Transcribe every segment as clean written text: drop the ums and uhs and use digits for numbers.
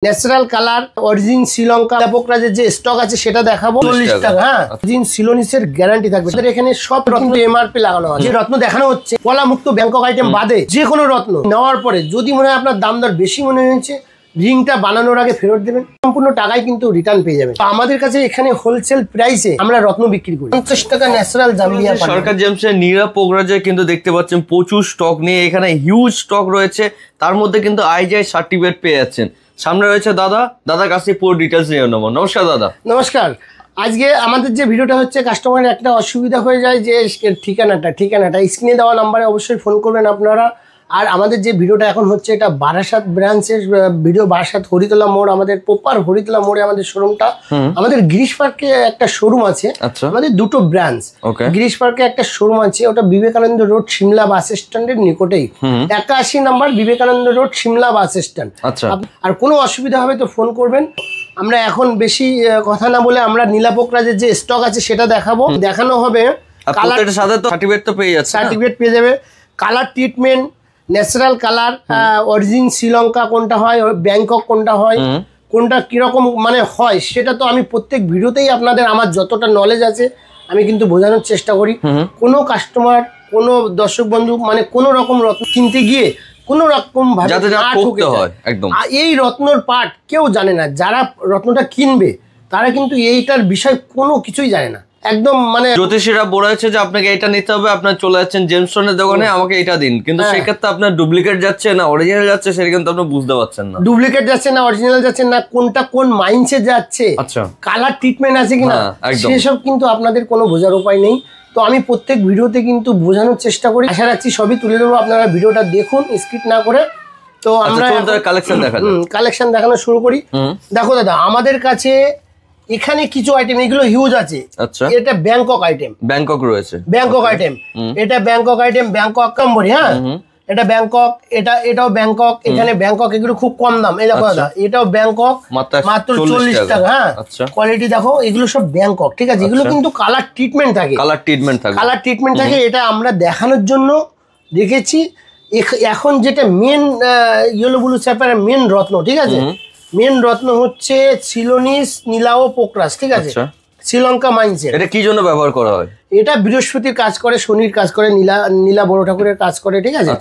Natural colour origin Sri Lanka পোকরাজের যে stock আছে সেটা দেখাবো 40 টাকা। হ্যাঁ, অরিজিন সিলোনিসের গ্যারান্টি থাকবে। আমাদের এখানে সব রত্ন এমআরপি লাগানো আছে। যে রত্ন দেখানো হচ্ছে কলা মুক্ত ব্যাংকক আইটেম বাদে যে কোনো রত্ন নেওয়ার পরে যদি মনে হয় আপনার দাম দর বেশি মনে হয়েছে, রিংটা বানানোর আগে ফেরত দেবেন, সম্পূর্ণ টাকায় কিন্তু রিটার্ন পেয়ে যাবেন। আমাদের কাছে এখানে হোলসেল প্রাইসে আমরা রত্ন বিক্রি করি। 50 টাকা ন্যাচারাল জাম্বিয়া। সরকার জেমসের নীরা পোকরাজে কিন্তু দেখতে পাচ্ছেন প্রচুর স্টক নিয়ে, এখানে হিউজ স্টক রয়েছে। তার মধ্যে কিন্তু আইজিআই সার্টিফিকেট পেয়ে যাচ্ছেন। সামনে রয়েছে দাদার কাছে পুরো ডিটেলস নিয়ে নেবো। নমস্কার দাদা। নমস্কার। আজকে আমাদের যে ভিডিওটা হচ্ছে, কাস্টমারের একটা অসুবিধা হয়ে যায় যে ঠিকানাটা স্ক্রিনে দেওয়া নাম্বারে অবশ্যই ফোন করবেন আপনারা। আর আমাদের যে ভিডিওটা এখন হচ্ছে এটা বারাসাত ব্রাঞ্চের ভিডিও। বারাসাত হরিতলা মোড়, আমাদের প্রপার হরিতলা মোড়ে আমাদের শোরুমটা। আমাদের গিরিশ পার্কে একটা শোরুম আছে। আমাদের দুটো ব্রাঞ্চ। গিরিশ পার্কে একটা শোরুম আছে, ওটা বিবেকানন্দ রোড সিমলা বাস স্ট্যান্ডের নিকটেই। 81 number Vivekananda road Simla bus stand. আর কোনো অসুবিধা হবে তো ফোন করবেন। আমরা এখন বেশি কথা না বলে আমরা নীলা পোকরাজের যে স্টক আছে সেটা দেখানো হবে। কালারের সাথে তো সার্টিফিকেট তো পেয়ে যাচ্ছে, সার্টিফিকেট পেয়ে যাবে। Colour treatment, natural colour, origin Sri Lanka কোনটা হয়, ব্যাংকক কোনটা হয়, কোনটা কিরকম মানে হয় সেটা তো আমি প্রত্যেক ভিডিওতেই আপনাদের আমার যতটা নলেজ আছে আমি কিন্তু বোঝানোর চেষ্টা করি। কোনো কাস্টমার, কোনো দর্শক বন্ধু মানে কোনো রকম রত্ন কিনতে গিয়ে কোনো রকম ভাবে এই রত্নর পার্ট কেউ জানে না। যারা রত্নটা কিনবে তারা কিন্তু এইটার বিষয় কোনো কিছুই জানে না। একদম মানে জ্যোতিষীরা বলেছে যে আপনাকে এটা নিতে হবে, আপনার চলে যাচ্ছেন জেমস্টোনের দোকানে, আমাকে এটা দিন, কিন্তু সেই ক্ষেত্রে আপনার ডুপ্লিকেট যাচ্ছে না অরিজিনাল যাচ্ছে সেটা কিন্তু আপনি বুঝতে পারছেন না। ডুপ্লিকেট যাচ্ছে না অরিজিনাল যাচ্ছে না, কোনটা কোন মাইন্ডসে যাচ্ছে, কালার ট্রিটমেন্ট আছে কিনা সেসব কিন্তু আপনাদের কোনো বোঝার উপায় নেই। তো আমি প্রত্যেক ভিডিওতে কিন্তু বোঝানোর চেষ্টা করি। আশা রাখছি সবই তুলে দেবো, আপনারা ভিডিওটা দেখুন স্কিপ না করে। তো আমরা কালেকশন দেখানো শুরু করি। দেখো দাদা, আমাদের কাছে এখানে কিছু আইটেম এগুলো হিউজ আছে। এটা ব্যাংকক আইটেম, ব্যাংকক রয়েছে, ব্যাংকক আইটেম। এটা ব্যাংকক আইটেম, ব্যাংকক কম্বরি। হ্যাঁ, এটা ব্যাংকক, এটাও ব্যাংকক। এখানে ব্যাংকক এগুলো খুব কম দাম। এই দেখো দাদা, এটাও ব্যাংকক, মাত্র 40 টাকা। হ্যাঁ, কোয়ালিটি দেখো, এগুলো সব ব্যাংকক। ঠিক আছে, এগুলো কিন্তু কালার ট্রিটমেন্ট থাকে, কালার ট্রিটমেন্ট থাকে। এটা আমরা দেখানোর জন্য রেখেছি। এখন যেটা main yellow blue sapphire main রত্ন, ঠিক আছে, মেন রত্ন হচ্ছে সিলোনিস নীলাও পোকরাজ। ঠিক আছে, শ্রীলঙ্কা মাইন্সের। এটা কি জন্য ব্যবহার করা হয়? এটা বৃহস্পতির কাজ করে, শনির কাজ করে, নীলা বড় ঠাকুরের কাজ করে। ঠিক আছে,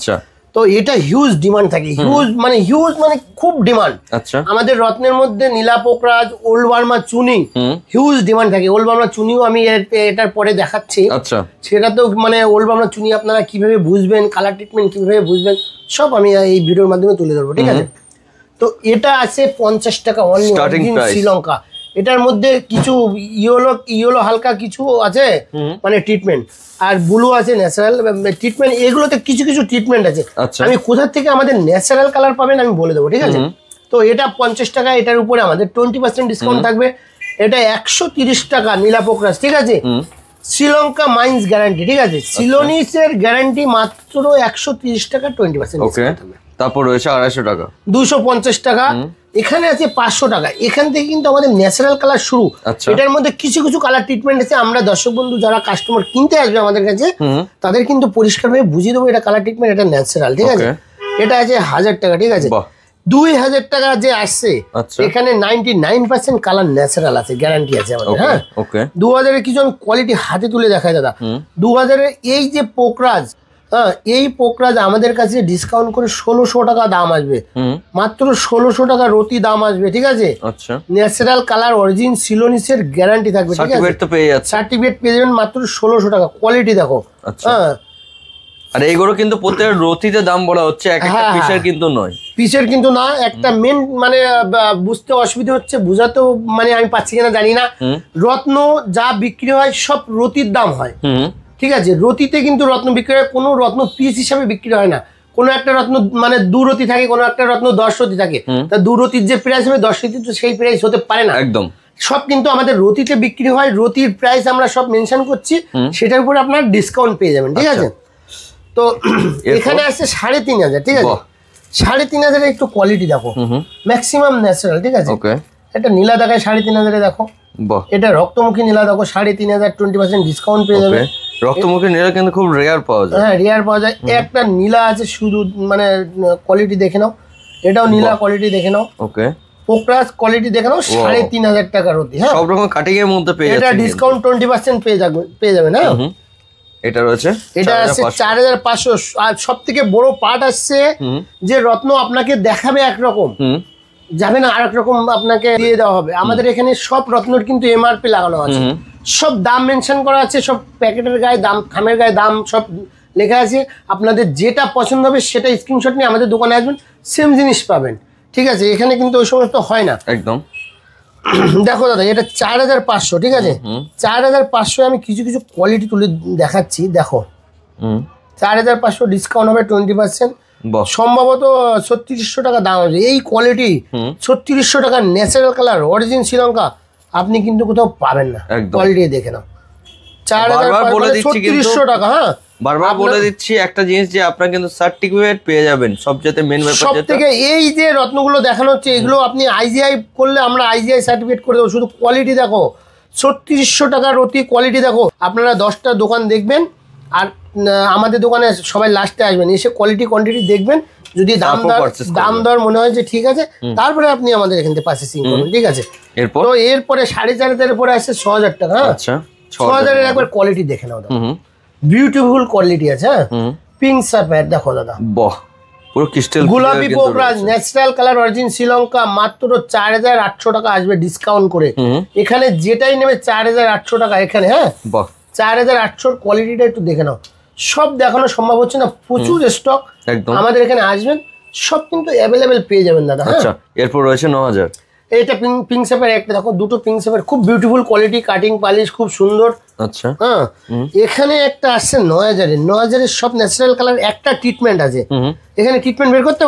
তো এটা হিউজ ডিমান্ড থাকে, হিউজ মানে খুব ডিমান্ড। আমাদের রত্নের মধ্যে নীলা পোকরাজ, ওল্ড বার্মা চুনি হিউজ ডিমান্ড থাকে। ওল্ড বার্মা চুনিও আমি এটার পরে দেখাচ্ছি। সেটা তো মানে ওল্ড বার্মা চুনি আপনারা কিভাবে বুঝবেন, কালার ট্রিটমেন্ট কিভাবে বুঝবেন, সব আমি এই ভিডিওর মাধ্যমে তুলে ধরবো। ঠিক আছে, তো এটা আছে 50 টাকা অনলি শ্রীলঙ্কা। এটার মধ্যে কিছু ইয়েলো হালকা কিছু আছে মানে ট্রিটমেন্ট, আর ব্লু আছে ন্যাচারাল ট্রিটমেন্ট। এগুলোতে কিছু কিছু ট্রিটমেন্ট আছে। আমি কোথা থেকে আমাদের ন্যাচারাল কালার পাবেন আমি বলে দেবো। ঠিক আছে, তো এটা 50 টাকা। এটার উপরে আমাদের 20% ডিসকাউন্ট থাকবে। এটা 130 টাকা নীলা পোকরাজ। ঠিক আছে, শ্রীলঙ্কা মাইন্স গ্যারান্টি। ঠিক আছে, সিলোনিসের গ্যারান্টি মাত্র 130 টাকা, 20% ডিসকাউন্ট থাকবে। তারপর রয়েছে 250 টাকা, 250 টাকা। এখানে আছে 500 টাকা। এখান থেকে কিন্তু আমাদের ন্যাচারাল কালার শুরু। এটার মধ্যে কিছু কিছু কালার ট্রিটমেন্ট আছে। আমরা দর্শক বন্ধু যারা কাস্টমার কিনতে আসবে আমাদের কাছে তাদের কিন্তু পরিষ্কারভাবে বুঝিয়ে দেবো এটা কালার ট্রিটমেন্ট, এটা ন্যাচারাল। ঠিক আছে, এটা আছে 1000 টাকা। ঠিক আছে, 2000 টাকা যে আসছে এখানে 99% কালার ন্যাচারাল আছে, গ্যারান্টি আছে আমাদের। হ্যাঁ, 2000-এর কিছু কোয়ালিটি হাতে তুলে দেখায় দাদা। 2000-এর এই যে পোকরাজ, হ্যাঁ, এই পোকরাজ আমাদের কাছে ডিসকাউন্ট করে 1600 টাকা দাম আসবে, মাত্র 1600 টাকা রতি দাম আসবে। ঠিক আছে, ন্যাচারাল কালার অরিজিন সিলোনিসের গ্যারান্টি থাকবে। সার্টিফিকেট পেয়ে যাবেন মাত্র 1600 টাকা। কোয়ালিটি দেখো। হ্যাঁ, আর এইগুলো কিন্তু প্রত্যেক রতিতে দাম বলা হচ্ছে, একটা পিসের কিন্তু নয়, পিসের কিন্তু না। একটা মেন মানে বুঝতে অসুবিধা হচ্ছে, বুঝাতেও মানে আমি পাচ্ছি কিনা জানি না। রত্ন যা বিক্রি হয় সব রতির দাম হয়। ঠিক আছে, রতিতে কিন্তু রত্ন বিক্রি হয়, কোনো রত্ন পিস হিসাবে বিক্রি হয় না। কোনো একটা রত্ন মানে 2 রতি থাকে, কোনো একটা রত্ন 10 রতি থাকে। তা 2 রতির যে প্রাইস হবে 10 রতি তো সেই প্রাইস হতে পারে না একদম। সব কিন্তু আমাদের রতিতে বিক্রি হয়, রতির প্রাইস আমরা সব মেনশন করছি, সেটার উপরে আপনার ডিসকাউন্ট পেয়ে যাবেন। ঠিক আছে, তো এখানে আসছে 3500। ঠিক আছে, 3500 একটু কোয়ালিটি দেখো, ম্যাক্সিমাম ন্যাচারাল। ঠিক আছে, এটা নীলা দেখায় 3500 দেখো। এটা রক্তমুখী নীলা দেখো 3500, 20% ডিসকাউন্ট পেয়ে যাবে। রক্তমুখী নীলা কিন্তু খুব রেয়ার পাওয়া যায়। হ্যাঁ, রেয়ার পাওয়া যায়। একটা নীলা আছে শুধু, মানে কোয়ালিটি দেখে নাও, এটাও নীলা, কোয়ালিটি দেখে নাও। পোকরাজ কোয়ালিটি দেখে নাও 3500 টাকা রতি। হ্যাঁ, সব রকম কাটিং এর মধ্যে পেয়ে যাচ্ছে, এটা ডিসকাউন্ট 20% পেয়ে যাবেন। হ্যাঁ, এটা রয়েছে, এটা আছে 4500। আর সবথেকে বড় পার্ট আসছে যে রত্ন আপনাকে দেখাবে একরকম, যাবে না আরেক রকম আপনাকে দিয়ে দেওয়া হবে। আমাদের এখানে সব রত্নর কিন্তু এমআরপি লাগানো আছে, সব দাম মেনশন করা আছে, সব প্যাকেটের গায়ে দাম, খামের গায়ে দাম সব লেখা আছে। আপনাদের যেটা পছন্দ হবে সেটা স্ক্রিনশট নিয়ে আমাদের দোকানে আসবেন, সেম জিনিস পাবেন। ঠিক আছে, এখানে কিন্তু ওই সমস্ত হয় না একদম। দেখো দাদা, এটা 4500। ঠিক আছে, 4500 আমি কিছু কিছু কোয়ালিটি তুলে দেখাচ্ছি। দেখো 4500 ডিসকাউন্ট হবে 20%, সম্ভবত 3600 টাকা দাম আছে। এই কোয়ালিটি 3600 টাকা ন্যাচারাল কালার অরিজিন শ্রীলঙ্কা আপনি কিন্তু কোথাও পাবেন না। কোয়ালিটি দেখে নাও, 3600 টাকা। হ্যাঁ, বারবার বলে দিচ্ছি একটা জিনিস যে আপনারা কিন্তু সার্টিফিকেট পেয়ে যাবেন, সবচেয়ে মেন ব্যাপার। সবথেকে এই যে রত্নগুলো দেখানো হচ্ছে এগুলো আপনি আইজিআই করলে আমরা আইজিআই সার্টিফিকেট করে দেবো। শুধু কোয়ালিটি দেখো, 3600 টাকার রতি কোয়ালিটি দেখো। আপনারা 10টা দোকান দেখবেন আর আমাদের দোকানে সবাই লাস্টে আসবেন, এসে কোয়ালিটি কোয়ান্টিটি দেখবেন। যদি দাম দর মনে হয় যে ঠিক আছে, তারপরে আপনি আমাদের এখান থেকে পারচেসিং করবেন। ঠিক আছে, তো এরপরে 4500 পরে আসছে 6000 টাকা। হ্যাঁ, 6000-এর একবার কোয়ালিটি দেখে নাও দাদা, বিউটিফুল কোয়ালিটি আছে। হ্যাঁ, পিঙ্ক সাফায়ার দেখো দাদা, বাহ, পুরো ক্রিস্টাল গোলাপি Pokhraj natural colour origin Sri Lanka, মাত্র 4800 টাকা আসবে ডিসকাউন্ট করে। এখানে যেটাই নেবে 4800 টাকা এখানে। হ্যাঁ, বাহ, 4800 কোয়ালিটিটা একটু দেখে নাও। সব দেখানো সম্ভব হচ্ছে না, প্রচুর স্টক। আমাদের এখানে আসবেন, সব কিন্তু অ্যাভেলেবেল পেয়ে যাবেন দাদা। আচ্ছা, এরপর রয়েছে 9000। এটা পিঙ্ক সেপার একটা দেখো, দুটো পিঙ্ক সেপার খুব বিউটিফুল কোয়ালিটি, কাটিং পালিশ খুব সুন্দর। আচ্ছা, হ্যাঁ, এখানে একটা আসছে 9000-এর। 9000-এর সব ন্যাচারাল কালার, একটা ট্রিটমেন্ট আছে। এখানে ট্রিটমেন্ট বের করতে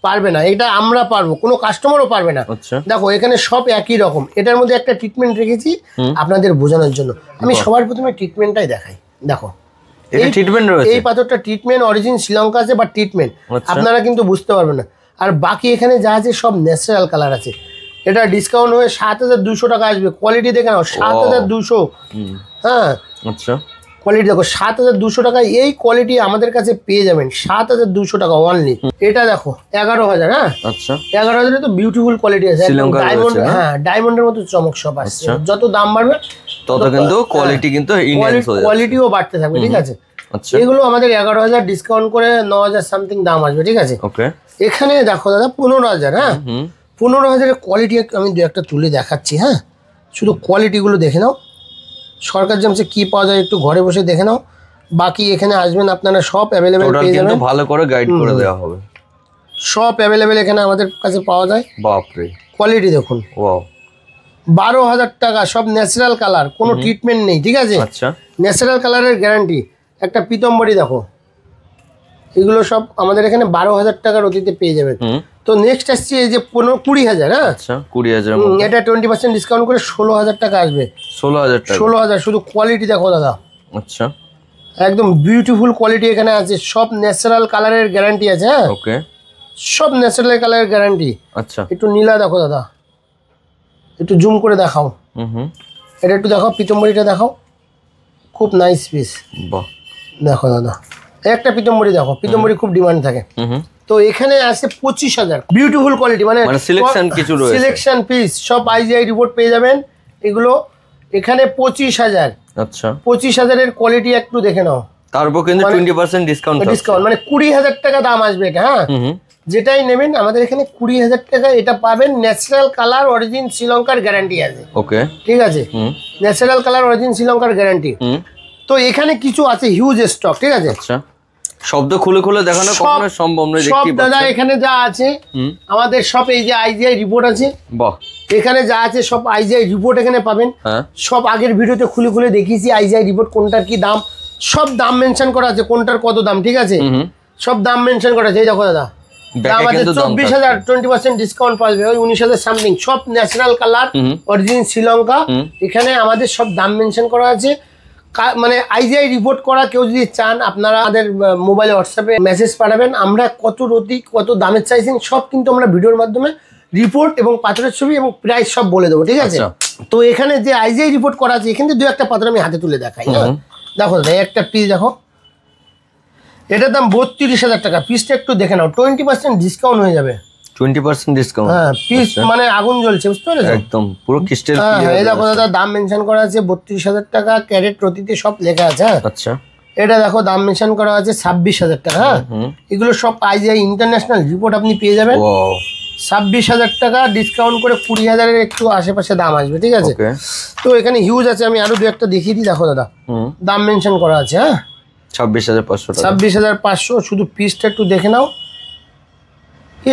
পারবে না, এটা আমরা পারবো, কোনো কাস্টমারও পারবে না। দেখো এখানে সব একই রকম, এটার মধ্যে একটা ট্রিটমেন্ট রেখেছি আপনাদের বোঝানোর জন্য। আমি সবার প্রথমে ট্রিটমেন্টটাই দেখাই। দেখো এই পাথরটা ট্রিটমেন্ট অরিজিন শ্রীলঙ্কা আছে বা ট্রিটমেন্ট, আপনারা কিন্তু বুঝতে পারবেন না। আর বাকি এখানে যা আছে সব ন্যাচারাল কালার আছে। এটা ডিসকাউন্ট হয়ে 7200 টাকা আসবে। কোয়ালিটি দেখে নাও, 7200। হ্যাঁ, আচ্ছা, কোয়ালিটি দেখো 7200 টাকায় এই কোয়ালিটি আমাদের কাছে পেয়ে যাবেন। 7200 টাকা অনলি। এটা দেখো 11000। হ্যাঁ, আচ্ছা, 11000-এ তো বিউটিফুল কোয়ালিটি আছে, ডায়মন্ড। হ্যাঁ, ডায়মন্ডের মতো চমক সব আসছে। যত দাম বাড়বে তত কিন্তু কোয়ালিটি কিন্তু কোয়ালিটিও বাড়তে থাকবে। ঠিক আছে, এগুলো আমাদের 11000 ডিসকাউন্ট করে 9000 সামথিং দাম আসবে। ঠিক আছে, এখানে দেখো দাদা 15000। হ্যাঁ, 15000-এর কোয়ালিটি আমি দু একটা তুলে দেখাচ্ছি। হ্যাঁ, শুধু কোয়ালিটিগুলো দেখে নাও। সরকার জেমসে কি পাওয়া যায় একটু ঘরে বসে দেখে নাও। বাকি এখানে আসবেন আপনারা, সব অ্যাভেলেবেল পেয়ে যাবেন, ভালো করে গাইড করে দেওয়া হবে। সব অ্যাভেলেবেল এখানে আমাদের কাছে পাওয়া যায়। বাপরে, কোয়ালিটি দেখুন, ওয়াও, 12000 টাকা, সব ন্যাচারাল কালার, কোনো ট্রিটমেন্ট নেই। ঠিক আছে, আচ্ছা, ন্যাচারাল কালারের গ্যারান্টি। একটা পিতম্বরী দেখো, এগুলো সব আমাদের এখানে 12000 টাকার অতীতে পেয়ে যাবেন। তো নেক্সট আসছে এই যে 20000। হ্যাঁ, আচ্ছা, 20000, এটা 20% ডিসকাউন্ট করে 16000 টাকা আসবে। 16000 শুধু কোয়ালিটি দেখো দাদা। আচ্ছা, একদম বিউটিফুল কোয়ালিটি এখানে আছে, সব ন্যাচারাল কালারের গ্যারান্টি আছে। হ্যাঁ, ওকে, সব ন্যাচারাল কালারের গ্যারান্টি। আচ্ছা, একটু নীলা দেখো দাদা, একটু জুম করে দেখাও। এটা একটু দেখাও, পিতম্বরীটা দেখাও, খুব নাইস পিস। বাহ, দেখো দাদা, একটা পিতম্বরী দেখো, পিতম্বরী খুব ডিমান্ড থাকে। তো এখানে আছে 25000 বিউটিফুল কোয়ালিটি, মানে সিলেকশন কিছু রয়েছে, সিলেকশন পিস সব আইজিআই রিপোর্ট পেয়ে যাবেন এগুলো এখানে 25000। আচ্ছা, 25000-এর কোয়ালিটি একটু দেখে নাও। তারপর কিন্তু 20% ডিসকাউন্ট মানে 20000 টাকা দাম আসবে এটা। হ্যাঁ, যেটাই নেবেন আমাদের এখানে 20000 টাকা এটা পাবেন। ন্যাচারাল কালার অরিজিন শ্রীলঙ্কার গ্যারান্টি আছে। ওকে, ঠিক আছে, ন্যাচারাল কালার অরিজিন শ্রীলঙ্কার গ্যারান্টি। তো এখানে কিছু আছে হিউজ স্টক। ঠিক আছে, আচ্ছা, শব্দ খুলে খুলে দেখানো কখনো সম্ভব নয়। সব দাদা এখানে যা আছে আমাদের সব এই যে আইজিআই রিপোর্ট আছে। বাহ, এখানে যা আছে সব আইজিআই রিপোর্ট এখানে পাবেন। সব আগের ভিডিওতে খুলে খুলে দেখিয়েছি আইজিআই রিপোর্ট কোনটার কি দাম, সব দাম মেনশন করা আছে, কোনটার কত দাম। ঠিক আছে, সব দাম মেনশন করা আছে। এই দেখো দাদা, দাম আছে 24000, 20% ডিসকাউন্ট পাবে ওই 19000 সামথিং, সব ন্যাচারাল কালার অরিজিন শ্রীলঙ্কা। এখানে আমাদের সব দাম মেনশন করা আছে। মানে আইজিআই রিপোর্ট করা কেউ যদি চান আপনারা আমাদের মোবাইলে হোয়াটসঅ্যাপে মেসেজ পাঠাবেন। আমরা কত রতি কত দামের চাইছেন সব কিন্তু আমরা ভিডিওর মাধ্যমে রিপোর্ট এবং পাথরের ছবি এবং প্রাইস সব বলে দেবো। ঠিক আছে, তো এখানে যে আইজিআই রিপোর্ট করা আছে এখানে দু একটা পাথর আমি হাতে তুলে দেখাই। দেখো দাদা, একটা পিস দেখো, এটার দাম 32000 টাকা। পিসটা একটু দেখে নাও, 20% ডিসকাউন্ট হয়ে যাবে। 20% ডিসকাউন্ট। হ্যাঁ পিস মানে আগুন জ্বলছে, বুঝতে পেরেছো? একদম পুরো ক্রিস্টাল হ্যাঁ ক্লিয়ার। এই দেখো দাদা দাম মেনশন করা আছে 32,000 টাকা, ক্যারেট প্রতিতে সব লেখা আছে। হ্যাঁ আচ্ছা এটা দেখো দাম মেনশন করা আছে 26,000 টাকা। হ্যাঁ এগুলো সব আইজিআই ইন্টারন্যাশনাল রিপোর্ট আপনি পেয়ে যাবেন। 26,000 টাকা ডিসকাউন্ট করে 20,000-এর একটু আশেপাশে দাম আসবে, ঠিক আছে? তো এখানে হিউজ আছে, আমি আরো দু একটা দেখিয়ে দিই। দেখো দাদা দাম মেনশন করা আছে। হ্যাঁ 26,500 টাকা। 26,500। শুধু পিসটা একটু দেখে নাও।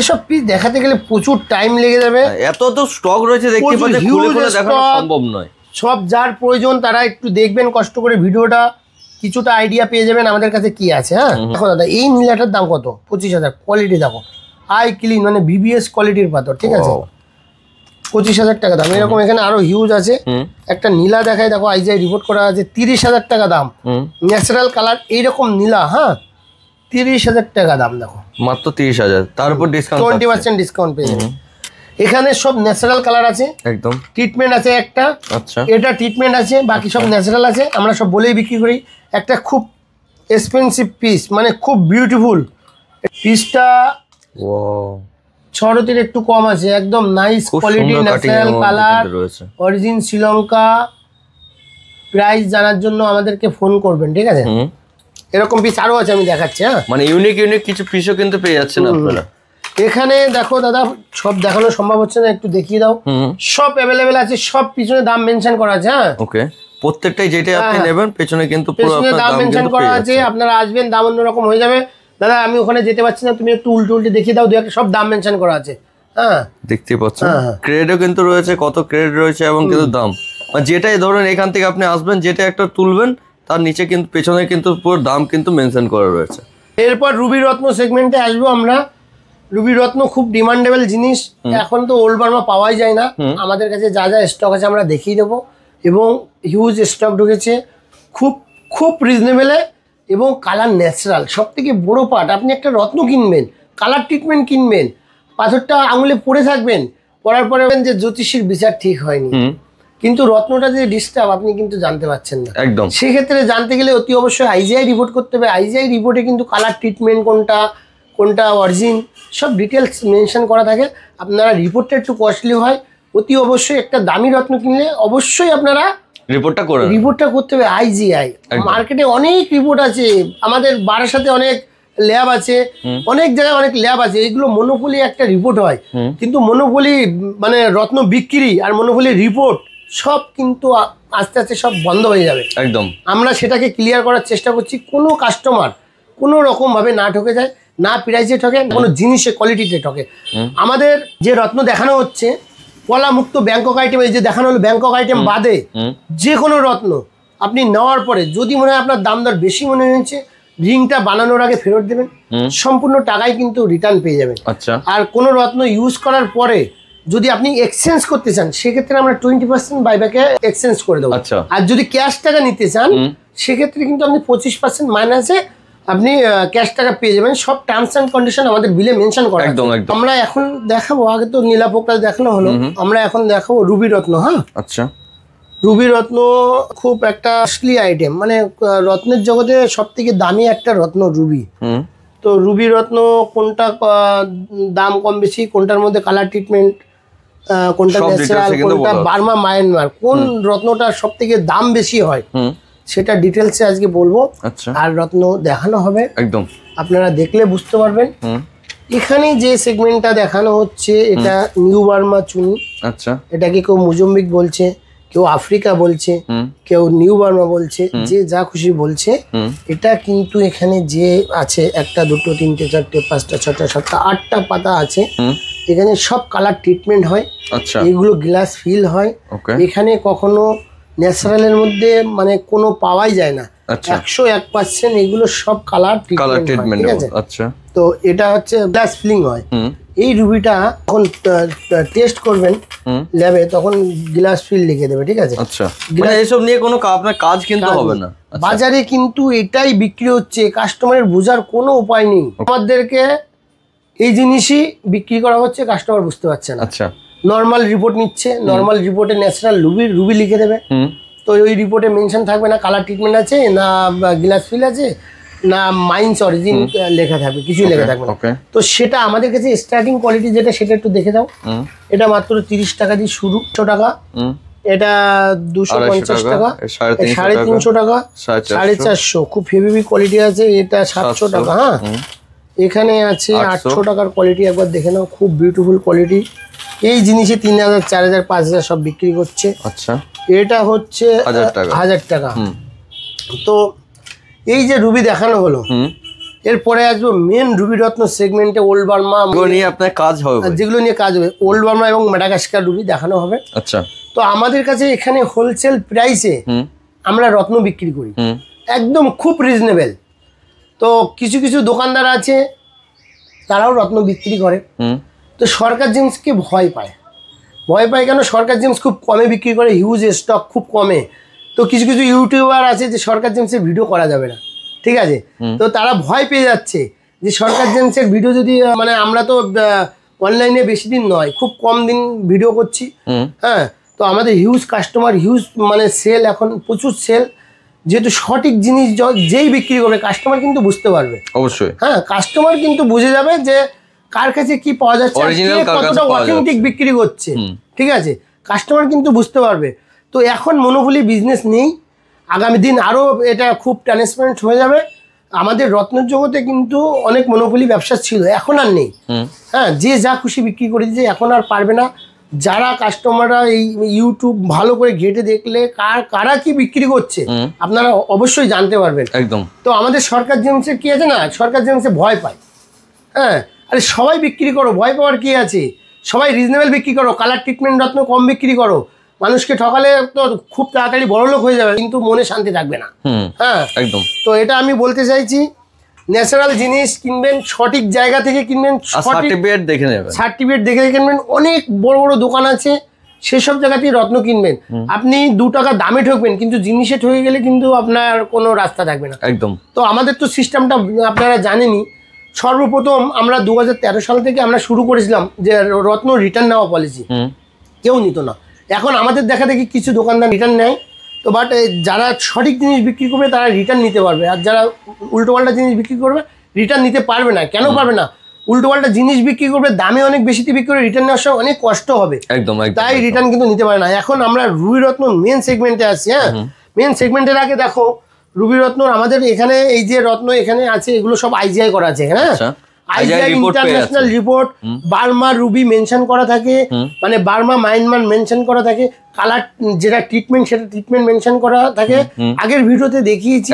এসব পিস দেখাতে গেলে প্রচুর টাইম লেগে যাবে, এত তো স্টক রয়েছে, দেখতে পাচ্ছেন খুলে খুলে দেখানো সম্ভব নয়। সব যার প্রয়োজন তারা একটু দেখবেন কষ্ট করে ভিডিওটা, কিছুটা আইডিয়া পেয়ে যাবেন আমাদের কাছে কি আছে। হ্যাঁ দেখো দাদা এই নীলাটার দাম কত? 25,000। কোয়ালিটি দেখো আই ক্লিন মানে বিবিএস কোয়ালিটির পাথর, ঠিক আছে? 25,000 টাকা দাম। এরকম এখানে আরো হিউজ আছে। একটা নীলা দেখায়, দেখো আইজিআই রিপোর্ট করা আছে 30,000 টাকা দাম, ন্যাচারাল কালার এইরকম নীলা। হ্যাঁ 30,000 টাকা দাম। দেখো মাত্র 30,000, তার উপর ডিসকাউন্ট 20% ডিসকাউন্ট পেয়ে যাবেন। এখানে সব ন্যাচারাল কালার আছে, একদম ট্রিটমেন্ট আছে একটা। আচ্ছা এটা ট্রিটমেন্ট আছে, বাকি সব ন্যাচারাল আছে। আমরা সব বলেই বিক্রি করি। একটা খুব এক্সপেন্সিভ পিস, মানে খুব বিউটিফুল পিসটা। ছড়তির একটু কম আছে, একদম nice quality natural colour, origin Sri Lanka. Price জানার জন্য আমাদেরকে ফোন করবেন, ঠিক আছে? এরকম পিস আরো আছে, আমি দেখাচ্ছি। হ্যাঁ মানে ইউনিক ইউনিক কিছু পিসও কিন্তু পেয়ে যাচ্ছেন আপনারা এখানে। দেখো দাদা সব দেখানো সম্ভব হচ্ছে না, একটু দেখিয়ে দাও। সব অ্যাভেলেবেল আছে, সব পিছনে দাম মেনশন করা আছে। হ্যাঁ ওকে, প্রত্যেকটাই যেটা আপনি নেবেন পেছনে কিন্তু পুরো আপনার দাম মেনশন করা আছে। আপনারা আসবেন, দাম অন্যরকম হয়ে যাবে। দাদা আমি ওখানে যেতে পারছি না, তুমি একটু উল্টে উল্টে দেখিয়ে দাও। সব দাম মেনশন করা আছে। হ্যাঁ দেখতে পাচ্ছেন ক্রেডও কিন্তু রয়েছে, কত ক্রেড রয়েছে এবং কিন্তু দাম। যেটাই ধরুন এখান থেকে আপনি আসবেন, যেটা একটা তুলবেন তার নিচে কিন্তু পেছনে কিন্তু পুরো দাম কিন্তু মেনশন করা রয়েছে। এরপর রুবি রত্ন সেগমেন্টে আসবো আমরা। রুবি রত্ন খুব ডিমান্ডেবল জিনিস, এখন তো ওল্ড বার্মা পাওয়াই যায় না। আমাদের কাছে যা যা স্টক আছে আমরা দেখিয়ে দেবো, এবং হিউজ স্টক ঢুকেছে খুব খুব রিজনেবলে, এবং কালার ন্যাচারাল। সব থেকে বড়ো পার্ট, আপনি একটা রত্ন কিনবেন, কালার ট্রিটমেন্ট কিনবেন, পাথরটা আঙুলে পড়ে থাকবেন, পড়ার পরে যে জ্যোতিষীর বিচার ঠিক হয়নি, কিন্তু রত্নটা যে ডিস্টার্ব আপনি কিন্তু জানতে পারছেন না। একদম সেক্ষেত্রে জানতে গেলে অতি অবশ্যই আইজিআই রিপোর্ট করতে হবে। আইজিআই রিপোর্টে কিন্তু কালার ট্রিটমেন্ট কোনটা কোনটা অরিজিন সব ডিটেলস মেনশন করা থাকে। আপনারা রিপোর্টটা একটু কস্টলি হয়, অতি অবশ্যই একটা দামি রত্ন কিনলে অবশ্যই আপনারা রিপোর্টটা করতে হবে আইজিআই। মার্কেটে অনেক রিপোর্ট আছে, আমাদের বারাসাতে অনেক ল্যাব আছে, অনেক জায়গায় অনেক ল্যাব আছে। এগুলো মনোপলি একটা রিপোর্ট হয়, কিন্তু মনোপলি মানে রত্ন বিক্রি আর মনোপলি রিপোর্ট সব কিন্তু আস্তে আস্তে সব বন্ধ হয়ে যাবে। একদম আমরা সেটাকে ক্লিয়ার করার চেষ্টা করছি, কোনো কাস্টমার কোনো রকম ভাবে না ঠকে যায়, না প্রাইসে ঠকে, কোনো জিনিসে কোয়ালিটিতে ঠকে। আমাদের যে রত্ন দেখানো হচ্ছে পলা মুক্ত ব্যাংকক আইটেম, এই যে দেখানো হলো ব্যাংকক আইটেম বাদে যে কোনো রত্ন আপনি নেওয়ার পরে যদি মনে হয় আপনার দাম দর বেশি মনে হয়েছে, রিংটা বানানোর আগে ফেরত দেবেন, সম্পূর্ণ টাকাই কিন্তু রিটার্ন পেয়ে যাবেন। আচ্ছা, আর কোনো রত্ন ইউজ করার পরে যদি আপনি এক্সচেঞ্জ করতে চান সেক্ষেত্রে আমরা 20% বাইব্যাকে এক্সচেঞ্জ করে দেবো। আর যদি ক্যাশ টাকা নিতে চান সেক্ষেত্রে কিন্তু আপনি 25% মাইনাসে আপনি ক্যাশ টাকা পেয়ে যাবেন। সব টার্মস অ্যান্ড কন্ডিশন আমাদের বিলে মেনশন করা। আমরা এখন দেখাবো, আগে তো নীলা পোকরাজ দেখানো হলো, আমরা এখন দেখাবো রুবি রত্ন। হ্যাঁ আচ্ছা, রুবি রত্ন খুব একটা কস্টলি আইটেম, মানে রত্নের জগতে সব থেকে দামি একটা রত্ন রুবি। তো রুবি রত্ন কোনটা দাম কম বেশি, কোনটার মধ্যে কালার ট্রিটমেন্ট, কোনটা ন্যাচারাল, কোনটা বার্মা মায়ানমার, কোন রত্নটা সব থেকে দাম বেশি হয় সেটা ডিটেলসে আজকে বলবো। আর রত্ন দেখানো হবে, একদম আপনারা দেখলে বুঝতে পারবেন। এখানে যে সেগমেন্টটা দেখানো হচ্ছে এটা নিউ বার্মা চুনি। আচ্ছা, এটাকে কেউ মোজাম্বিক বলছে, কেউ আফ্রিকা বলছে, কেউ নিউ বার্মা বলছে, যে যা খুশি বলছে। এটা কিন্তু এখানে যে আছে 1 2 3 4 5 6 7 8টা পাতা আছে, এখানে সব কালার ট্রিটমেন্ট হয়। আচ্ছা, এগুলো গ্লাস ফিল হয়। এখানে কখনো ন্যাচারালের মধ্যে মানে কোনো পাওয়াই যায় না। 101% এগুলো সব কালার ট্রিটমেন্ট। ঠিক আছে, আচ্ছা, তো এটা হচ্ছে গ্লাস ফিলিং হয়। এই রুবিটা যখন টেস্ট করবেন ল্যাবে তখন গ্লাস ফিল লিখে দেবে। ঠিক আছে, আচ্ছা, মানে এসব নিয়ে কোনো আপনার কাজ কিন্তু হবে না। বাজারে কিন্তু এটাই বিক্রি হচ্ছে, কাস্টমারের বোঝার কোনো উপায় নেই। আমাদেরকে এই জিনিসই বিক্রি করা হচ্ছে, কাস্টমার বুঝতে পারছে না। আচ্ছা, নর্মাল রিপোর্ট নিচ্ছে, নর্মাল রিপোর্টে ন্যাচারাল রুবি লিখে দেবে। তো ওই রিপোর্টে মেনশন থাকবে না কালার ট্রিটমেন্ট আছে না গ্লাস ফিল আছে, না মাইন্স অরিজিন লেখা থাকবে, কিছু লেখা থাকবে না। তো সেটা আমাদের কাছে স্টার্টিং কোয়ালিটি যেটা সেটা একটু দেখে দাও। এটা মাত্র 30 টাকা দিয়ে শুরু, 100 টাকা। এটা 250 টাকা, 350 টাকা, 450, খুব হেভি কোয়ালিটি আছে। এটা 700 টাকা। হ্যাঁ, এখানে আছে 800 টাকার কোয়ালিটি, একবার দেখে নাও, খুব বিউটিফুল কোয়ালিটি। এই জিনিসে 3000, 4000, 5000 সব বিক্রি করছে। আচ্ছা, এটা হচ্ছে 1000 টাকা। তো এই যে রুবি দেখানো হলো, এরপরে আসবো মেন রুবি রত্ন সেগমেন্টে ওল্ড বার্মা নিয়ে আপনার কাজ হবে, যেগুলো নিয়ে কাজ হবে। ওল্ড বার্মা এবং মাদাগাস্কার রুবি দেখানো হবে। আচ্ছা, তো আমাদের কাছে এখানে হোলসেল প্রাইসে আমরা রত্ন বিক্রি করি, একদম খুব রিজনেবল। তো কিছু কিছু দোকানদার আছে তারাও রত্ন বিক্রি করে। তো সরকার জেমসকে ভয় পায় কেন? সরকার জেমস খুব কমে বিক্রি করে, হিউজ স্টক, খুব কমে। তো কিছু কিছু ইউটিউবার আছে যে সরকার জেমসের ভিডিও করা যাবে না, ঠিক আছে? তো তারা ভয় পেয়ে যাচ্ছে যে সরকার জেমসের ভিডিও যদি, মানে আমরা তো অনলাইনে বেশি দিন নয়, খুব কম দিন ভিডিও করছি। হ্যাঁ, তো আমাদের হিউজ কাস্টমার, হিউজ মানে সেল, এখন প্রচুর সেল। যেহেতু সঠিক জিনিস যেই বিক্রি করবে কাস্টমার কিন্তু বুঝতে পারবে অবশ্যই। হ্যাঁ, কাস্টমার কিন্তু বুঝে যাবে যে কার কাছে কি পাওয়া যাচ্ছে, কতটা অথেন্টিক বিক্রি করছে, ঠিক আছে? কাস্টমার কিন্তু বুঝতে পারবে। তো এখন মনোপলি বিজনেস নেই, আগামী দিন আরও এটা খুব ট্রান্সপারেন্ট হয়ে যাবে। আমাদের রত্নের জগতে কিন্তু অনেক মনোপলি ব্যবসা ছিল, এখন আর নেই। হ্যাঁ, যে যা খুশি বিক্রি করে দিচ্ছে, এখন আর পারবে না। যারা কাস্টমাররা এই ইউটিউব ভালো করে ঘেটে দেখলে কারা কি বিক্রি করছে আপনারা অবশ্যই জানতে পারবেন একদম। তো আমাদের সরকার জেমসে কি আছে না, সরকার জেমসে ভয় পায়। হ্যাঁ, আরে সবাই বিক্রি করো, ভয় পাওয়ার কি আছে? সবাই রিজনেবল বিক্রি করো, কালার ট্রিটমেন্ট রত্ন কম বিক্রি করো। মানুষকে ঠকালে তো খুব তাড়াতাড়ি বড়লোক হয়ে যাবে, কিন্তু মনে শান্তি থাকবে না। হ্যাঁ, একদম। তো এটা আমি বলতে চাইছি, ন্যাচারাল জিনিস কিনবেন, সঠিক জায়গা থেকে কিনবেন, সার্টিফিকেট দেখে নেবেন, সার্টিফিকেট দেখে কিনবেন। অনেক বড় বড় দোকান আছে, সেসব জায়গাতেই রত্ন কিনবেন। আপনি 2 টাকা দামে ঠকবেন, কিন্তু জিনিসে ঠকে গেলে কিন্তু আপনার কোনো রাস্তা থাকবে না একদম। তো আমাদের তো সিস্টেমটা আপনারা জানেনই। সর্বপ্রথম আমরা 2013 সাল থেকে আমরা শুরু করেছিলাম যে রত্ন রিটার্ন নেওয়া পলিসি, কেউ নিত না। এখন আমাদের দেখা দেখি কিছু দোকানদার রিটার্ন নেয়। তো বাট যারা সঠিক জিনিস বিক্রি করবে তারা রিটার্ন নিতে পারবে, আর যারা উল্টোপাল্টা জিনিস বিক্রি করবে রিটার্ন নিতে পারবে না। কেন পারবে না? উল্টোপাল্টা জিনিস বিক্রি করবে, দামে অনেক বেশিতে বিক্রি করে, রিটার্ন নেওয়ার সময় অনেক কষ্ট হবে, একদম। তাই রিটার্ন কিন্তু নিতে পারে না। এখন আমরা রুবি রত্ন মেন সেগমেন্টে আছি। হ্যাঁ, মেন সেগমেন্টের আগে দেখো রুবি রত্ন আমাদের এখানে এই যে রত্ন এখানে আছে, এগুলো সব আইজিআই করা আছে। হ্যাঁ, IGI international report, Burma Ruby mention করা থাকে, মানে বার্মা মায়ানমার মেনশন করা থাকে, কালার যেটা ট্রিটমেন্ট সেটা ট্রিটমেন্ট মেনশন করা থাকে। আগের ভিডিওতে দেখিয়েছি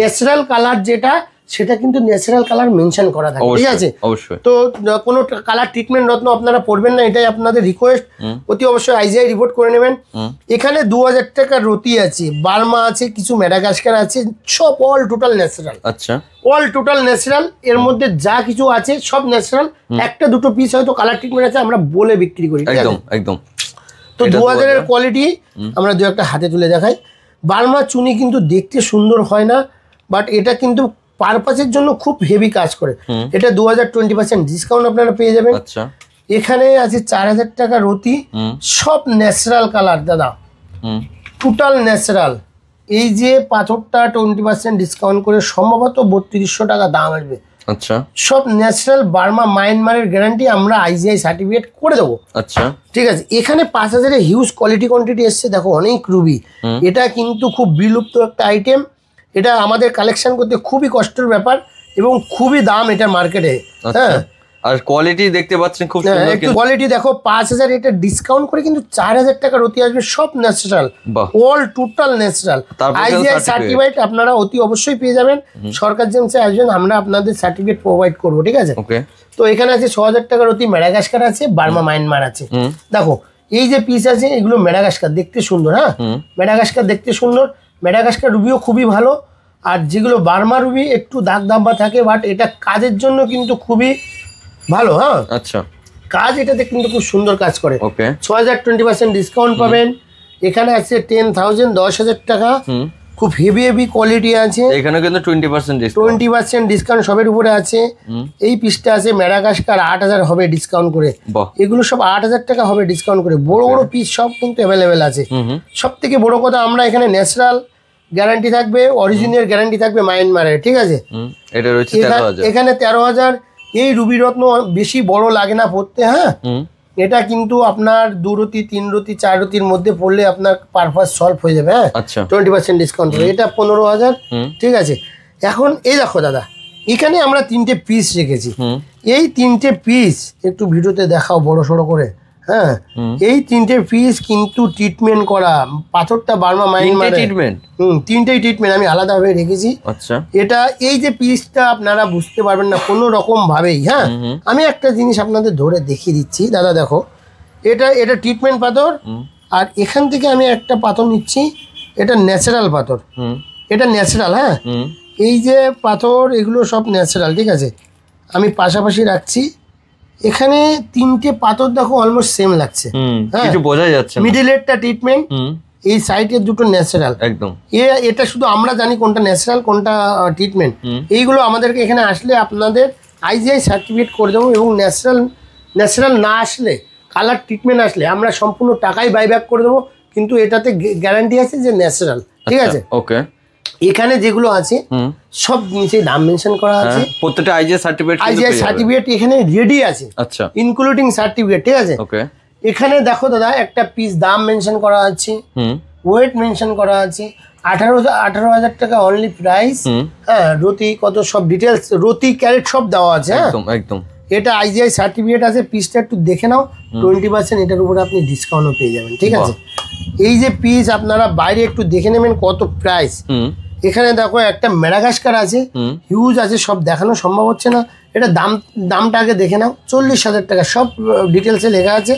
ন্যাচারাল কালার যেটা, সেটা কিন্তু ন্যাচারাল কালার মেনশন করা থাকে, ঠিক আছে? অবশ্যই। তো কোনো কালার ট্রিটমেন্ট রত্ন আপনারা পড়বেন না, এটাই আপনাদের রিকোয়েস্ট। অতি অবশ্যই আইজিআই রিপোর্ট করে নেবেন। এখানে 2000 টাকার রতি আছে, বার্মা আছে, কিছু মাদাগাস্কার আছে, সব অল টোটাল ন্যাচারাল। আচ্ছা, অল টোটাল ন্যাচারাল। এর মধ্যে যা কিছু আছে সব ন্যাচারাল। একটা দুটো পিস হয়তো কালার ট্রিটমেন্ট আছে, আমরা বলে বিক্রি করি, একদম একদম। তো 2000 এর কোয়ালিটি আমরা দু একটা হাতে তুলে দেখাই। বার্মা চুনি কিন্তু দেখতে সুন্দর হয় না, বাট এটা কিন্তু পারপাসের জন্য খুব হেভি কাজ করে। এটা 2020% ডিসকাউন্ট আপনারা পেয়ে যাবেন। আচ্ছা, এখানে আছে 4000 টাকা রতি, সব ন্যাচারাল কালার দাদা, টোটাল ন্যাচারাল। এই যে পাথরটা 20% ডিসকাউন্ট করে সম্ভবত 3200 টাকা দাম আসবে। আচ্ছা, সব ন্যাচারাল বার্মা মায়ানমারের গ্যারান্টি, আমরা আইজিআই সার্টিফিকেট করে দেবো। আচ্ছা, ঠিক আছে। এখানে 5000 এর হিউজ কোয়ালিটি কোয়ান্টিটি এসছে, দেখো অনেক রুবি। এটা কিন্তু খুব বিলুপ্ত একটা আইটেম, এটা আমাদের কালেকশন করতে খুবই কষ্টের ব্যাপার এবং খুবই দাম এটা মার্কেটে। হ্যাঁ, আর কোয়ালিটি দেখতে পাচ্ছেন খুব সুন্দর, একটু কোয়ালিটি দেখো। 5000 এটা ডিসকাউন্ট করে কিন্তু 4000 টাকা রতি আসবে, সব natural, all total natural, IGI certified. আপনারা অতি অবশ্যই পেয়ে যাবেন। সরকার জেমসে আসবেন, আমরা আপনাদের সার্টিফিকেট প্রোভাইড করবো, ঠিক আছে? তো এখানে আছে 6000 টাকা রতি, মাদাগাস্কার আছে, বার্মা মায়ানমার আছে। দেখো এই যে পিস আছে এগুলো মাদাগাস্কার, দেখতে সুন্দর। হ্যাঁ, মাদাগাস্কার দেখতে সুন্দর, মাদাগাস্কার রুবিও খুবই ভালো। আর যেগুলো বার্মা রুবি একটু দাগ দাম্বা থাকে, বাট এটা কাজের জন্য কিন্তু খুবই ভালো। হ্যাঁ, আচ্ছা, কাজ এটাতে কিন্তু খুব সুন্দর কাজ করে। 6000 20% ডিসকাউন্ট পাবেন। এখানে আছে 10,000 10,000 টাকা, খুব হেভি হেভি কোয়ালিটি আছে। এখানে কিন্তু 20% ডিসকাউন্ট সবের উপরে আছে। এই পিসটা আছে মাদাগাস্কার, 8000 হবে ডিসকাউন্ট করে। এগুলো সব 8000 টাকা হবে ডিসকাউন্ট করে। বড় বড় পিস সব কিন্তু অ্যাভেলেবেল আছে। সব থেকে বড় কথা, আমরা এখানে ন্যাচারাল গ্যারান্টি থাকবে, অরিজিনাল গ্যারান্টি থাকবে মায়ানমারের, ঠিক আছে। এটা রয়েছে 13,000, এখানে 13,000। এই রুবি রত্ন বেশি বড় লাগে না পড়তে, হ্যাঁ। এটা কিন্তু আপনার 2 রতি 3 রতি 4 রতির মধ্যে পড়লে আপনার পারপাস সলভ হয়ে যাবে, হ্যাঁ। আচ্ছা 20% ডিসকাউন্ট হবে। এটা 15,000, ঠিক আছে। এখন এই দেখো দাদা, এখানে আমরা 3টে পিস রেখেছি। এই 3টে পিস একটু ভিডিওতে দেখাও বড় সড়ো করে, হ্যাঁ। এই 3টে পিস কিন্তু ট্রিটমেন্ট করা, পাথরটা বার্মা মায়ানমার ট্রিটমেন্ট। 3টেই ট্রিটমেন্ট আমি আলাদাভাবে রেখেছি। আচ্ছা, এটা এই যে পিসটা আপনারা বুঝতে পারবেন না কোনো রকম ভাবেই, হ্যাঁ। আমি একটা জিনিস আপনাদের ধরে দেখিয়ে দিচ্ছি দাদা, দেখো এটা ট্রিটমেন্ট পাথর, আর এখান থেকে আমি একটা পাথর নিচ্ছি, এটা ন্যাচারাল পাথর, এটা ন্যাচারাল, হ্যাঁ। এই যে পাথর এগুলো সব ন্যাচারাল, ঠিক আছে। আমি পাশাপাশি রাখছি। এখানে 3টে পাথর দেখো অলমোস্ট সেম লাগছে, কিছু বোঝা যাচ্ছে না। মিডলেরটা ট্রিটমেন্ট, এই সাইডের দুটো ন্যাচারাল, একদম। এটা শুধু আমরা জানি কোনটা ন্যাচারাল কোনটা ট্রিটমেন্ট। এইগুলো আমাদেরকে এখানে আসলে আপনাদের আইজিআই সার্টিফিকেট করে দেবো, এবং ন্যাচারাল না আসলে, কালার ট্রিটমেন্ট আসলে আমরা সম্পূর্ণ টাকাই বাইব্যাক করে দেবো, কিন্তু এটাতে গ্যারান্টি আছে যে ন্যাচারাল, ঠিক আছে। ওকে, এখানে যেগুলো আছে সব নিচে দাম মেনশন করা আছে, প্রত্যেকটা আইজিআই সার্টিফিকেট এখানে রেডি আছে, আচ্ছা, ইনক্লুডিং সার্টিফিকেট, ঠিক আছে। ওকে, এখানে দেখো দাদা একটা পিস দাম মেনশন করা আছে, ওয়েট মেনশন করা আছে, 18,000 টাকা অনলি প্রাইস, হ্যাঁ। রতি কত সব ডিটেলস, রতি ক্যারেট সব দেওয়া আছে, একদম একদম। এটা আইজিআই সার্টিফিকেট আছে। পিসটা একটু দেখে নাও, 20% এটার উপরে আপনি ডিসকাউন্টও পেয়ে যাবেন, ঠিক আছে। এই যে পিস আপনারা বাইরে একটু দেখে নেবেন কত প্রাইস। এখানে দেখো একটা ম্যাডাগাস্কার আছে, হিউজ আছে, সব দেখানো সম্ভব হচ্ছে না। এটা দামটা আগে দেখে নাও, 40,000 টাকা, সব ডিটেলসে লেখা আছে।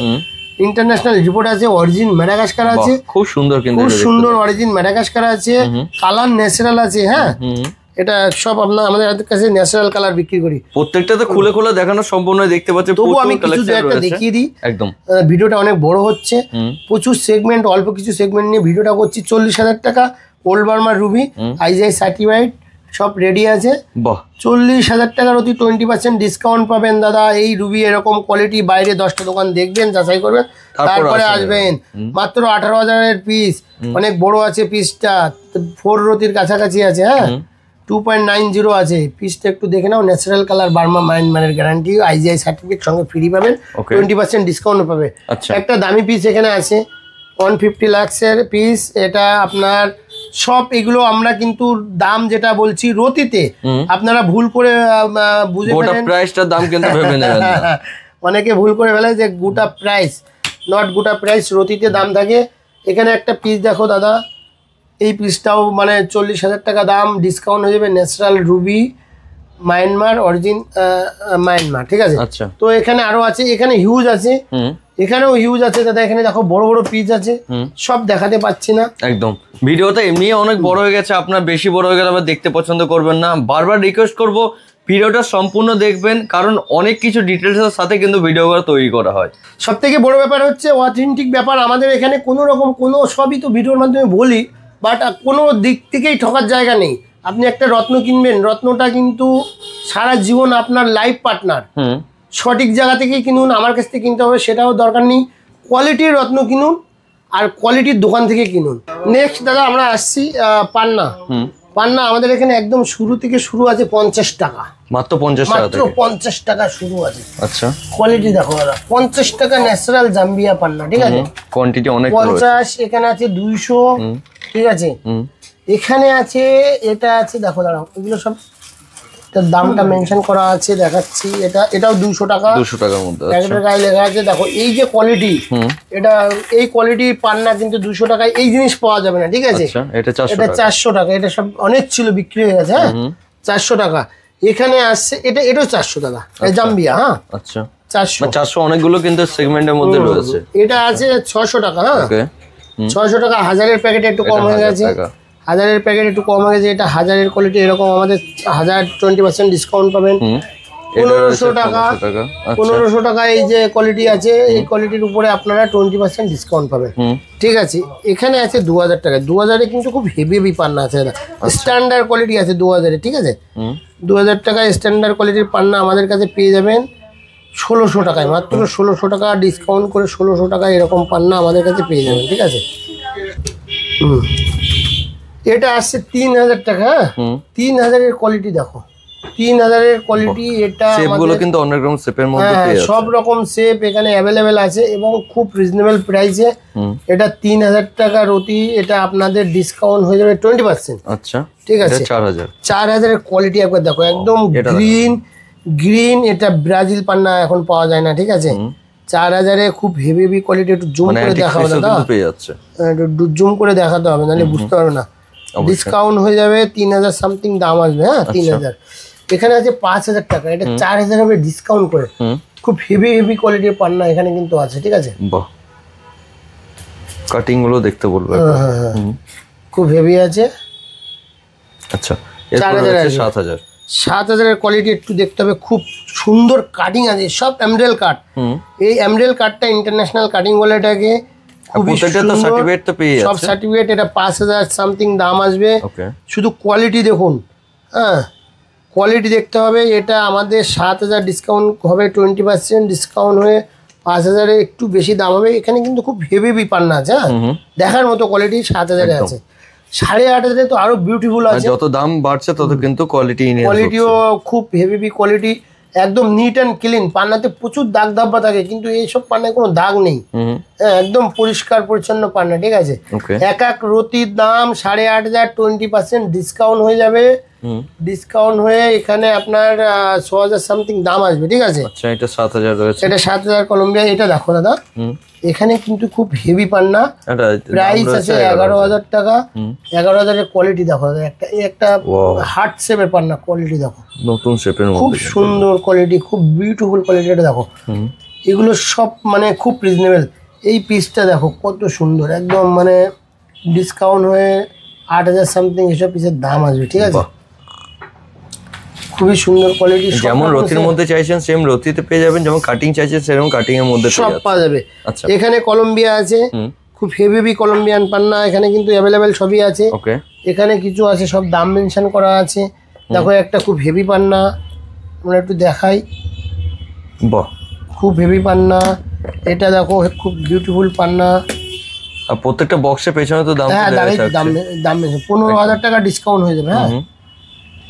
ইন্টারন্যাশনাল রিপোর্ট আছে, অরিজিন ম্যাডাগাস্কার আছে, খুব সুন্দর, কিন্তু খুব সুন্দর অরিজিন ম্যাডাগাস্কার আছে, কালার ন্যাচারাল আছে, হ্যাঁ। এটা সব আমাদের কাছে ন্যাচারাল কালার বিক্রি করি। প্রত্যেকটা তো খুলে খুলে দেখানো সম্পূর্ণ দেখতে পাচ্ছি, তবু আমি কিছু একটা দেখিয়ে দিই, একদম। ভিডিওটা অনেক বড় হচ্ছে, প্রচুর সেগমেন্ট, অল্প কিছু সেগমেন্ট নিয়ে ভিডিওটা করছি। 40,000 টাকা old Burma Ruby, IGI certified, সব রেডি আছে। 40,000 টাকার অতি 20% ডিসকাউন্ট পাবেন দাদা। এই রুবি এরকম কোয়ালিটি বাইরে 10টা দোকান দেখবেন, যাচাই করবেন, তারপরে আসবেন। মাত্র 18,000-এর পিস, অনেক বড় আছে পিসটা, 4 রতির কাছাকাছি আছে, হ্যাঁ। 2.90 আছে পিসটা, একটু দেখে নাও। ন্যাচারাল কালার, বার্মা মায়ানমারের গ্যারান্টি, আইজিআই সার্টিফিকেট সঙ্গে ফ্রি পাবেন, 20% ডিসকাউন্টও পাবে। একটা দামি পিস এখানে আছে, 150 লাক্সের পিস। এটা আপনার সব এগুলো আমরা কিন্তু দাম যেটা বলছি রতিতে, আপনারা ভুল করে বুঝে ফেলেন, প্রাইসটার দাম কিন্তু ভেবে নেবেন না। অনেকে ভুল করে ফেলে যে গোটা প্রাইস, নট গোটা প্রাইস, রতিতে দাম থাকে। এখানে একটা পিস দেখো দাদা, এই পিসটাও মানে 40,000 টাকা দাম, ডিসকাউন্ট হয়ে যাবে। Natural Ruby Myanmar, origin Myanmar, ঠিক আছে। তো এখানে আরো আছে, এখানে হিউজ আছে, এখানেও হিউজ আছে দাদা। এখানে দেখো বড় বড় পিস আছে, সব দেখাতে পাচ্ছি না, একদম। ভিডিওটা এমনি অনেক বড় হয়ে গেছে, আপনার বেশি বড় হয়ে গেলে আবার দেখতে পছন্দ করবেন না। বারবার রিকোয়েস্ট করব ভিডিওটা সম্পূর্ণ দেখবেন, কারণ অনেক কিছু ডিটেলসের সাথে কিন্তু ভিডিওগুলো তৈরি করা হয়। সব থেকে বড় ব্যাপার হচ্ছে অথেন্টিক ব্যাপার। আমাদের এখানে কোনো রকম কোনো সবই তো ভিডিওর মাধ্যমে বলি, বাট কোনো দিক থেকেই ঠকার জায়গা নেই। আপনি একটা রত্ন কিনবেন, রত্নটা কিন্তু সারা জীবন আপনার লাইফ পার্টনার। সঠিক জায়গা থেকেই কিনুন, আমার কাছ থেকে কিনতে হবে সেটাও দরকার নেই। কোয়ালিটির রত্ন কিনুন, আর কোয়ালিটির দোকান থেকে কিনুন। নেক্সট দাদা আমরা আসছি পান্না। পান্না আমাদের এখানে একদম শুরু থেকে শুরু আছে 50 টাকা, মাত্র 50 টাকা, মাত্র 50 টাকা শুরু আছে। আচ্ছা, কোয়ালিটি দেখো দাদা, 50 টাকা ন্যাচারাল জাম্বিয়া পান্না, ঠিক আছে। কোয়ান্টিটি অনেক, 50, এখানে আছে 200, ঠিক আছে। এখানে আছে, এটা আছে, দেখো দাঁড়াও, এগুলো সব দামটা মেনশন করা আছে, দেখাচ্ছি। এটাও 200 টাকা, 200 টাকার মধ্যে প্যাকেটের গায়ে লেখা আছে। দেখো এই যে কোয়ালিটি, এটা এই কোয়ালিটির পান্না কিন্তু 200 টাকায় এই জিনিস পাওয়া যাবে না, ঠিক আছে। এটা 400 টাকা, এটা সব অনেক ছিল, বিক্রি হয়ে গেছে, হ্যাঁ। 400 টাকা এখানে আসছে, এটাও 400 টাকা, জাম্বিয়া, হ্যাঁ। আচ্ছা, 400 অনেকগুলো কিন্তু সেগমেন্টের মধ্যে রয়েছে। এটা আছে 600 টাকা, হ্যাঁ। 600 টাকা। 1000-এর প্যাকেট একটু কম হয়ে গেছে, 1000-এর প্যাকেট একটু কম হয়ে গেছে। এটা 1000-এর কোয়ালিটি এরকম, আমাদের 1000 20% ডিসকাউন্ট পাবেন। 1500 টাকা, 1500 টাকা এই যে কোয়ালিটি আছে, এই কোয়ালিটির উপরে আপনারা 20% ডিসকাউন্ট পাবেন, ঠিক আছে। এখানে আছে 2000 টাকা, 2000-এ কিন্তু খুব হেভি পান্না আছে, স্ট্যান্ডার্ড কোয়ালিটি আছে 2000-এ, ঠিক আছে। 2000 টাকায় স্ট্যান্ডার্ড কোয়ালিটির পান্না আমাদের কাছে পেয়ে যাবেন 1600 টাকায়, মাত্র 1600 টাকা ডিসকাউন্ট করে 1600 টাকায় এরকম পান্না আমাদের কাছে পেয়ে যাবেন, ঠিক আছে। এটা আসছে 3000 টাকা। 3000-এর কোয়ালিটি দেখো, 3000-এর কোয়ালিটি। এটা শেপগুলো কিন্তু অনেক রকম শেপের মধ্যে পেয়ে যাচ্ছে, সব রকম শেপ এখানে অ্যাভেলেবেল আছে এবং খুব রিজনেবল প্রাইসে। এটা 3000 টাকা রতি। এটা আপনাদের ডিসকাউন্ট হয়ে যাবে 20%। আচ্ছা ঠিক আছে, 4000-এর কোয়ালিটি একবার দেখো, একদম গ্রিন। এটা ব্রাজিল পান্না এখন পাওয়া যায় না, ঠিক আছে। 4000-এ খুব হেভি কোয়ালিটি। একটু জুম করে দেখাবো দাদা, একটু জুম করে দেখাতে হবে, নাহলে বুঝতে পারবে না। ডিসকাউন্ট হয়ে যাবে 3000 সামথিং দাম আসবে। হ্যাঁ 3000। এখানে আছে 5000 টাকা। এটা 4000 হবে ডিসকাউন্ট করে। খুব হেভি কোয়ালিটির পান্না এখানে কিন্তু আছে, ঠিক আছে। বাহ, কাটিং গুলো দেখতে বলবো, খুব হেভি আছে। আচ্ছা, 4000 7000-এর কোয়ালিটি একটু দেখতে হবে, খুব সুন্দর কাটিং আছে, সব এমব্রেল কাট। এই এমব্রেল কাটটা ইন্টারন্যাশনাল কাটিং বলে এটাকে। সব সার্টিফিকেট। এটা 5000 সামথিং দাম আসবে। শুধু কোয়ালিটি দেখুন, হ্যাঁ কোয়ালিটি দেখতে হবে। এটা আমাদের 7000 ডিসকাউন্ট হবে, 20% ডিসকাউন্ট হয়ে 5000-এ একটু বেশি দাম হবে। এখানে কিন্তু খুব হেভি পান্না আছে, হ্যাঁ দেখার মতো কোয়ালিটি 7000-এ আছে। 8500-এ তো আরো বিউটিফুল আছে। যত দাম বাড়ছে তত কিন্তু কোয়ালিটিও খুব হেভি কোয়ালিটি, একদম নিট অ্যান্ড ক্লিন। পান্নাতে প্রচুর দাগ ধাব্বা থাকে, কিন্তু এইসব পান্নায় কোনো দাগ নেই। হ্যাঁ একদম পরিষ্কার পরিচ্ছন্ন পান্না, ঠিক আছে। এক রতির দাম 8500, 20% ডিসকাউন্ট হয়ে যাবে। ডিসকাউন্ট হয়ে এখানে আপনার 6000 সামথিং দাম আসবে, ঠিক আছে। আচ্ছা, এটা 7000 রয়েছে। এটা 7000 কলম্বিয়া। এটা দেখো দাদা, এখানে কিন্তু খুব হেভি পান্না। প্রাইস আছে 11000 টাকা। 11000-এর কোয়ালিটি দেখো, একটা হার্ট শেপের পান্না, কোয়ালিটি দেখো, নতুন শেপের মধ্যে, খুব সুন্দর কোয়ালিটি, খুব বিউটিফুল কোয়ালিটি। এটা দেখো, এগুলো সব মানে খুব রিজনেবল। এই পিসটা দেখো কত সুন্দর, একদম মানে ডিসকাউন্ট হয়ে 8000 সামথিং এসব পিসের দাম আসবে, ঠিক আছে। খুবই সুন্দর কোয়ালিটি, যেমন রতির মধ্যে চাইছেন সেম রতিতে পেয়ে যাবেন, যেমন কাটিং চাইছেন সেরকম কাটিং এর মধ্যে সব পাওয়া যাবে। আচ্ছা, এখানে কলম্বিয়া আছে, খুব হেভি কলম্বিয়ান পান্না এখানে কিন্তু অ্যাভেলেবেল সবই আছে। এখানে কিছু আছে, সব দাম মেনশন করা আছে। দেখো একটা খুব হেভি পান্না, আমরা একটু দেখাই। বাহ, খুব হেভি পান্না। এটা দেখো খুব বিউটিফুল পান্না। আর প্রত্যেকটা বক্সের পেছনে তো দাম, হ্যাঁ দাম 15000 টাকা ডিসকাউন্ট হয়ে যাবে। হ্যাঁ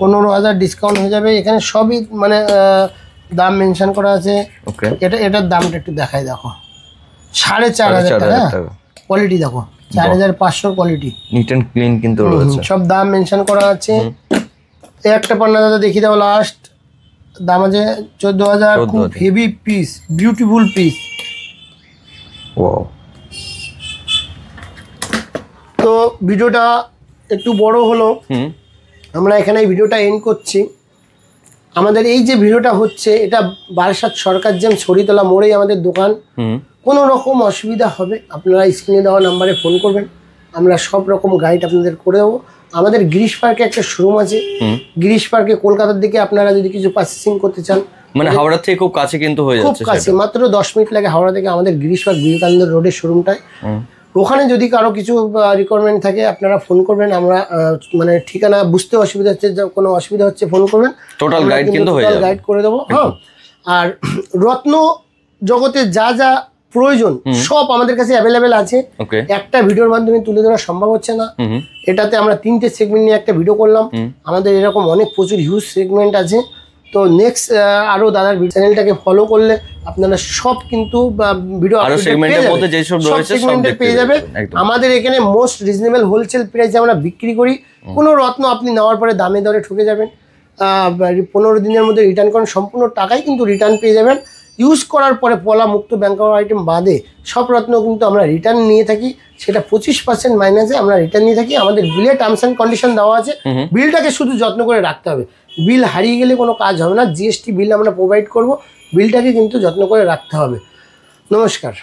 15000 ডিসকাউন্ট হয়ে যাবে। এখানে সবই মানে দাম মেনশন করা আছে। এটার দামটা একটু দেখাই, দেখো 4500 টাকা। কোয়ালিটি দেখো 4500 কোয়ালিটি, নিট এন্ড ক্লিন কিন্তু রয়েছে, সব দাম মেনশন করা আছে। এই একটা পান্না দাদা দেখিয়ে দাও, লাস্ট দাম আছে 14000। খুব হেভি পিস, বিউটিফুল পিস। তো ভিডিওটা একটু বড় হলো, আমরা এখানে ভিডিওটা এন্ড করছি। আমাদের এই যে ভিডিওটা হচ্ছে, এটা বারাসাত সরকার জ্যাম ছড়িতলা মোড়েই আমাদের দোকান। কোনো রকম অসুবিধা হবে আপনারা স্ক্রিনে দেওয়া নাম্বারে ফোন করবেন, আমরা সব রকম গাইড আপনাদের করে দেবো। আমাদের গিরিশ পার্কে একটা শোরুম আছে, গিরিশ পার্কে কলকাতার দিকে আপনারা যদি কিছু পারচেসিং করতে চান, মানে হাওড়া থেকে খুব কাছে কিন্তু হয়ে যাচ্ছে, খুব কাছে, মাত্র 10 মিনিট লাগে হাওড়া থেকে আমাদের গিরিশ পার্ক বিবেকানন্দ রোডের শোরুমটায়। ওখানে যদি কারো কিছু রিকোয়ারমেন্ট থাকে আপনারা ফোন করবেন, আমরা মানে ঠিকানা বুঝতে অসুবিধা হচ্ছে, কোনো অসুবিধা হচ্ছে ফোন করবেন, টোটাল গাইড কিন্তু হয়ে যাবে, গাইড করে দেবো। হ্যাঁ, আর রত্ন জগতে যা যা প্রয়োজন সব আমাদের কাছে অ্যাভেলেবেল আছে। একটা ভিডিওর মাধ্যমে তুলে ধরা সম্ভব হচ্ছে না। এটাতে আমরা 3টে সেগমেন্ট নিয়ে একটা ভিডিও করলাম। আমাদের এরকম অনেক প্রচুর হিউজ সেগমেন্ট আছে। তো নেক্সট আরো দাদার চ্যানেলটাকে ফলো করলে আপনারা সব কিন্তু ভিডিও পেয়ে যাবে। আমাদের এখানে মোস্ট রিজনেবল হোলসেল প্রাইসে আমরা বিক্রি করি। কোনো রত্ন আপনি নেওয়ার পরে দামে দরে ঠকে যাবেন, 15 দিনের মধ্যে রিটার্ন করেন, সম্পূর্ণ টাকাই কিন্তু রিটার্ন পেয়ে যাবেন। ইউজ করার পরে পলা মুক্ত ব্যাংক আইটেম বাদে সব রত্ন কিন্তু আমরা রিটার্ন নিয়ে থাকি, সেটা 25% মাইনাসে আমরা রিটার্ন নিয়ে থাকি। আমাদের বিলে টার্মস অ্যান্ড কন্ডিশন দেওয়া আছে, বিলটাকে শুধু যত্ন করে রাখতে হবে। বিল হারিয়ে গেলে কোনো কাজ হবে না, জিএসটি বিল আমরা প্রোভাইড করব, বিলটাকে কিন্তু যত্ন করে রাখতে হবে। নমস্কার।